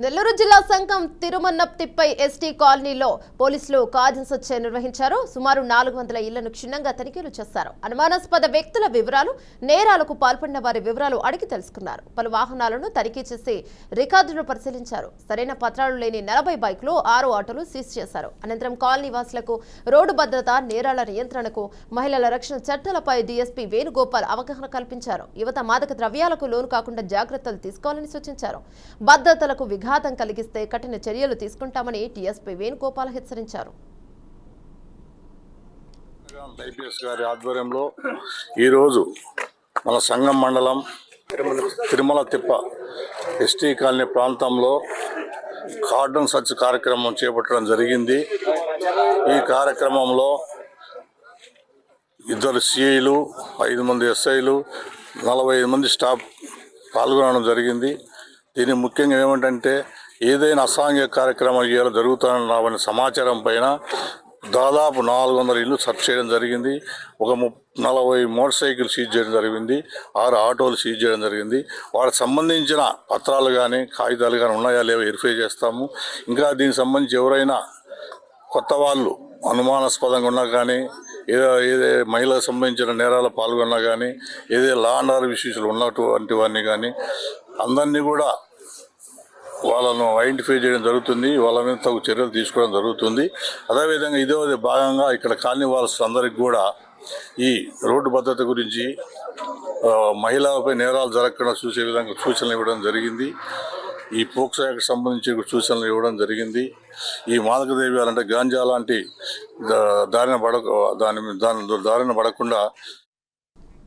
నెల్లూరు జిల్లా సంఘం తిరుమన్నప్తిపై ఎస్టీ కాలనీలో పోలీసులు కాజన్ సర్చ్ నిర్వహించారు. సుమారు 400 ఇళ్లను క్షుణ్ణంగా తనిఖీలు చేశారు. అనుమానాస్పద వ్యక్తుల వివరాలు, నేరాలకు పాల్పడిన వారి వివరాలు అడిగి తెలుసుకున్నారు. పలు వాహనాలను తనిఖీ చేసి రికార్డులను పరిశీలించారు. సరైన పత్రాలు లేని 40 బైకులు, 6 ఆటోలు సీజ్ చేశారు. అనంతరం కాలనీ వాసులకు రోడ్డు భద్రత, నేరాల నియంత్రణకు, మహిళల రక్షణ చట్టాలపై డీఎస్పీ వేణుగోపాల్ అవగాహన కల్పించారు. యువత మాదక ద్రవ్యాలకు లోను కాకుండా జాగ్రత్తలు తీసుకోవాలని సూచించారు. భద్రతలకు విఘాతం కలిగిస్తే కఠిన చర్యలు తీసుకుంటామని డీఎస్పీ వేణుగోపాల్ హెచ్చరించారు. ఐపీఎస్ గారి ఆధ్వర్యంలో ఈరోజు మన సంగం మండలం తిరుమల తిప్ప ఎస్టీ కాలనీ ప్రాంతంలో కార్డన్ సర్చ్ కార్యక్రమం చేపట్టడం జరిగింది. ఈ కార్యక్రమంలో 2 సిఐలు, 5 మంది ఎస్ఐలు, 45 మంది స్టాఫ్ పాల్గొనడం జరిగింది. దీని ముఖ్యంగా ఏమిటంటే ఏదైనా అసాంఘిక కార్యక్రమాలు జరుగుతాయన్న సమాచారం పైన దాదాపు 400 ఇళ్ళు సర్చ్ చేయడం జరిగింది. ఒక 40 మోటార్ సైకిల్ సీజ్ చేయడం జరిగింది. 6 ఆటోలు సీజ్ చేయడం జరిగింది. వాటికి సంబంధించిన పత్రాలు కానీ కాగితాలు కానీ ఉన్నాయా లేవో వెరిఫై చేస్తాము. ఇంకా దీనికి సంబంధించి ఎవరైనా కొత్త వాళ్ళు అనుమానాస్పదంగా ఉన్నా కానీ, ఏదే మహిళలకు సంబంధించిన నేరాలు పాల్గొన్నా కానీ, ఏదే లా అండ్ ఆర్డర్ ఇష్యూస్లు ఉన్నటువంటివన్నీ కానీ అందరినీ కూడా వాళ్ళను ఐడెంటిఫై చేయడం జరుగుతుంది. వాళ్ళ మీద తగు చర్యలు తీసుకోవడం జరుగుతుంది. అదేవిధంగా ఇదే భాగంగా ఇక్కడ కాలనీ వాళ్ళందరికీ కూడా ఈ రోడ్డు భద్రత గురించి, మహిళలపై నేరాలు జరగకుండా చూసే విధంగా సూచనలు ఇవ్వడం జరిగింది. ఈ పోక్సో యాక్ట్ సంబంధించి సూచనలు ఇవ్వడం జరిగింది. ఈ మాదక ద్రవ్యాలంటే గాంజా లాంటి దారిన పడకుండా